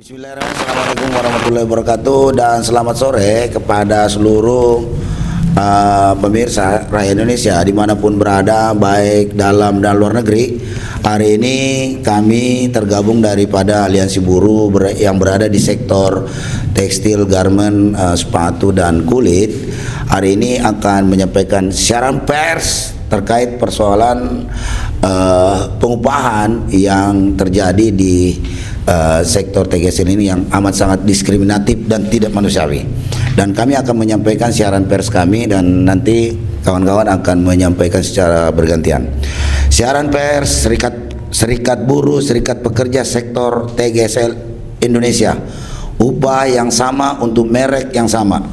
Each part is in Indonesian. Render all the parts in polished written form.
Bismillahirrahmanirrahim. Assalamualaikum warahmatullahi wabarakatuh dan selamat sore kepada seluruh pemirsa rakyat Indonesia dimanapun berada, baik dalam dan luar negeri. Hari ini kami tergabung daripada Aliansi Buruh yang berada di sektor tekstil, garment, sepatu dan kulit. Hari ini akan menyampaikan siaran pers terkait persoalan pengupahan yang terjadi di sektor TGSL ini yang amat sangat diskriminatif dan tidak manusiawi. Dan kami akan menyampaikan siaran pers kami dan nanti kawan-kawan akan menyampaikan secara bergantian. Siaran pers Serikat Buruh, Serikat Pekerja Sektor TGSL Indonesia. Upah yang sama untuk merek yang sama.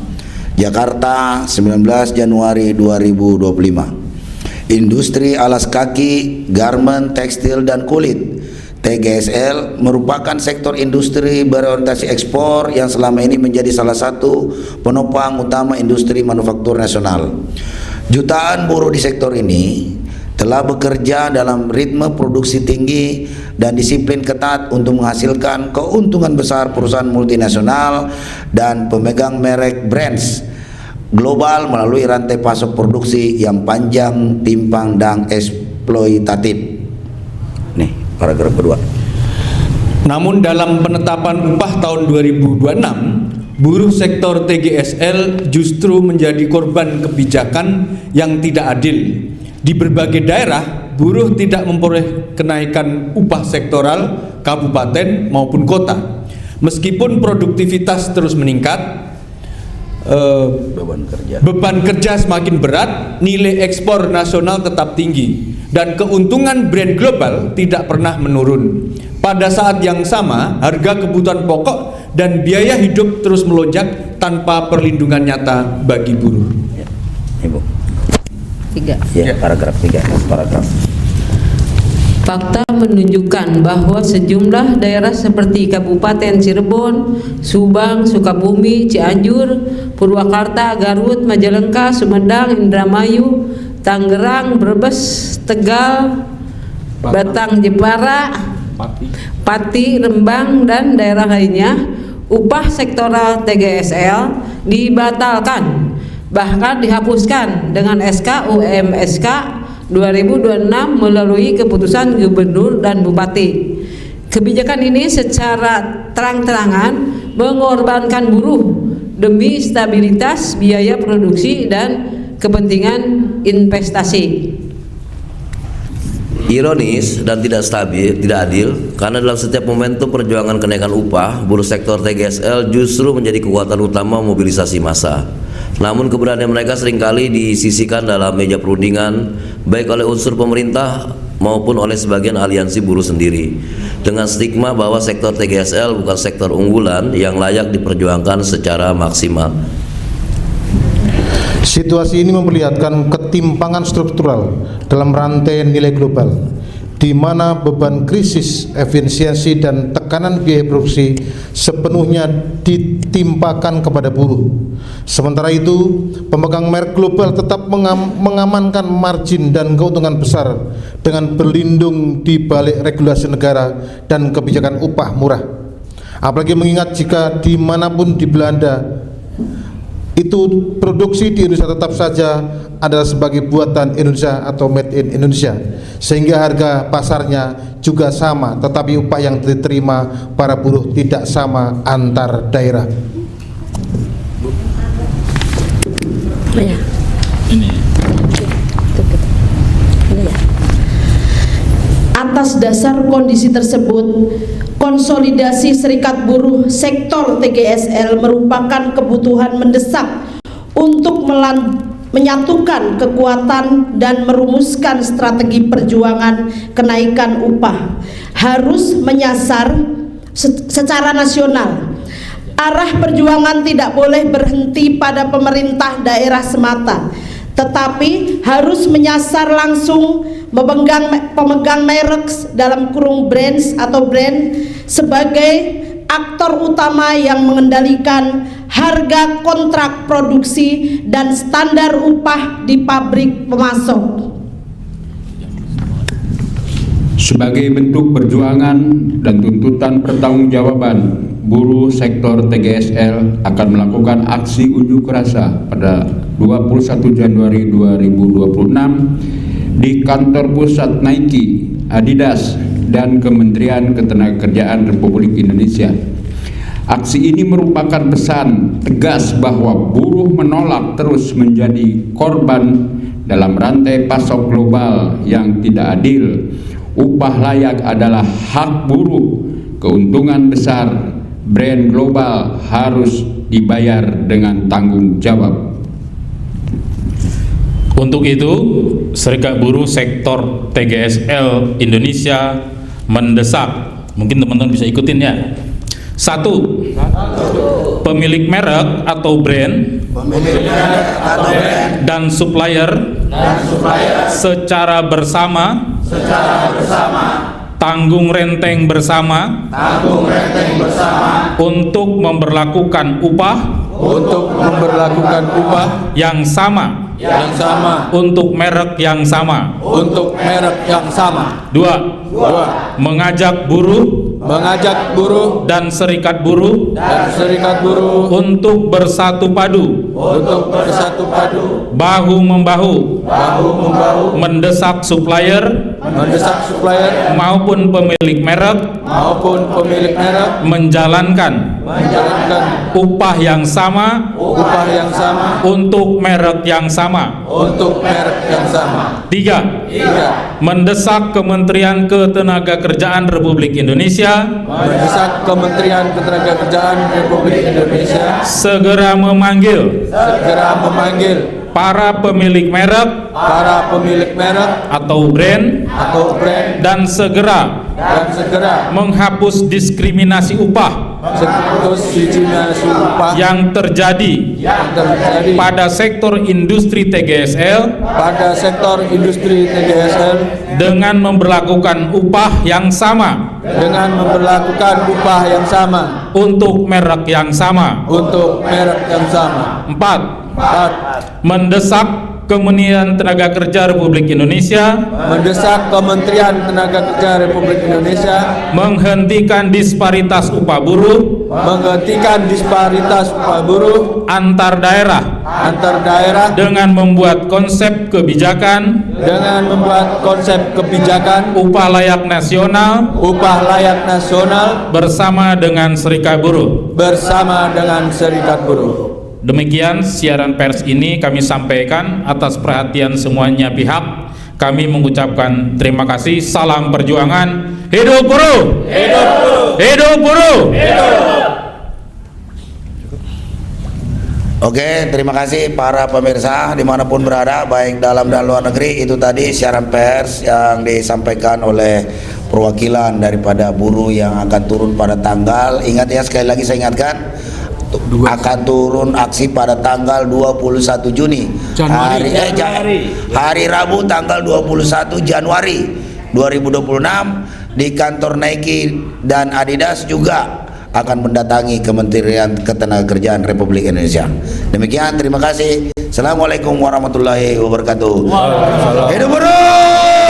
Jakarta, 19 Januari 2025. Industri alas kaki, garment, tekstil dan kulit. TGSL merupakan sektor industri berorientasi ekspor yang selama ini menjadi salah satu penopang utama industri manufaktur nasional. Jutaan buruh di sektor ini telah bekerja dalam ritme produksi tinggi dan disiplin ketat untuk menghasilkan keuntungan besar perusahaan multinasional dan pemegang merek brands global melalui rantai pasok produksi yang panjang, timpang, dan eksploitatif. Nih, paragraf kedua. Namun dalam penetapan upah tahun 2026, buruh sektor TGSL justru menjadi korban kebijakan yang tidak adil. Di berbagai daerah, buruh tidak memperoleh kenaikan upah sektoral kabupaten maupun kota. Meskipun produktivitas terus meningkat, beban kerja semakin berat, nilai ekspor nasional tetap tinggi, dan keuntungan brand global tidak pernah menurun. Pada saat yang sama, harga kebutuhan pokok dan biaya hidup terus melonjak tanpa perlindungan nyata bagi buruh. Ya, Ibu. 3. Ya, paragraf 3. Paragraf. Fakta menunjukkan bahwa sejumlah daerah seperti Kabupaten Cirebon, Subang, Sukabumi, Cianjur, Purwakarta, Garut, Majalengka, Sumedang, Indramayu, Tangerang, Brebes, Tegal, Batang, Jepara, Pati, Rembang, dan daerah lainnya, upah sektoral TGSL dibatalkan, bahkan dihapuskan dengan SK UMSK 2026 melalui keputusan Gubernur dan Bupati. Kebijakan ini secara terang-terangan mengorbankan buruh demi stabilitas biaya produksi dan kepentingan investasi. Ironis dan tidak stabil, tidak adil, karena dalam setiap momentum perjuangan kenaikan upah, buruh sektor TGSL justru menjadi kekuatan utama mobilisasi massa. Namun keberanian mereka seringkali disisihkan dalam meja perundingan, baik oleh unsur pemerintah maupun oleh sebagian aliansi buruh sendiri, dengan stigma bahwa sektor TGSL bukan sektor unggulan yang layak diperjuangkan secara maksimal. Situasi ini memperlihatkan ketimpangan struktural dalam rantai nilai global, di mana beban krisis, efisiensi, dan tekanan biaya produksi sepenuhnya ditimpakan kepada buruh. Sementara itu, pemegang merek global tetap mengamankan margin dan keuntungan besar dengan berlindung di balik regulasi negara dan kebijakan upah murah. Apalagi mengingat jika dimanapun di Belanda itu produksi di Indonesia tetap saja adalah sebagai buatan Indonesia atau made in Indonesia, sehingga harga pasarnya juga sama, tetapi upah yang diterima para buruh tidak sama antar daerah. Ya. Atas dasar kondisi tersebut, konsolidasi Serikat Buruh Sektor TGSL merupakan kebutuhan mendesak untuk menyatukan kekuatan dan merumuskan strategi perjuangan kenaikan upah. Harus menyasar secara nasional. Arah perjuangan tidak boleh berhenti pada pemerintah daerah semata, tetapi harus menyasar langsung pemegang merek dalam kurung brands atau brand sebagai aktor utama yang mengendalikan harga kontrak produksi dan standar upah di pabrik pemasok. Sebagai bentuk perjuangan dan tuntutan pertanggungjawaban buruh sektor TGSL akan melakukan aksi unjuk rasa pada 21 Januari 2026 di kantor pusat Nike, Adidas, dan Kementerian Ketenagakerjaan Republik Indonesia. Aksi ini merupakan pesan tegas bahwa buruh menolak terus menjadi korban dalam rantai pasok global yang tidak adil. Upah layak adalah hak buruh. Keuntungan besar brand global harus dibayar dengan tanggung jawab. Untuk itu, Serikat Buruh Sektor TGSL Indonesia mendesak, mungkin teman-teman bisa ikutin ya. 1. Pemilik merek atau brand dan supplier secara bersama tanggung renteng bersama untuk memberlakukan upah yang sama untuk merek yang sama. 2. Mengajak buruh dan serikat buruh untuk bersatu padu bahu membahu mendesak supplier maupun pemilik merek menjalankan upah yang sama untuk merek yang sama. 3. Mendesak Kementerian Ketenagakerjaan Republik Indonesia segera memanggil para pemilik merek atau brand dan segera menghapus diskriminasi upah yang terjadi pada sektor industri TGSL dengan memberlakukan upah yang sama untuk merek yang sama. 4. Mendesak Kementerian Tenaga Kerja Republik Indonesia menghentikan disparitas upah buruh antar daerah dengan membuat konsep kebijakan upah layak nasional bersama dengan serikat buruh. Demikian siaran pers ini kami sampaikan atas perhatian semuanya pihak. Kami mengucapkan terima kasih. Salam perjuangan. Hidup buruh! Hidup buruh! Hidup buruh! Oke, terima kasih para pemirsa dimanapun berada, baik dalam dan luar negeri. Itu tadi siaran pers yang disampaikan oleh perwakilan daripada buruh yang akan turun pada tanggal. Ingat ya, sekali lagi saya ingatkan, akan turun aksi pada tanggal 21 Juni hari Rabu tanggal 21 Januari 2026 di kantor Nike dan Adidas, juga akan mendatangi Kementerian Ketenagakerjaan Republik Indonesia. Demikian, terima kasih. Assalamualaikum warahmatullahi wabarakatuh. Hidup buruh!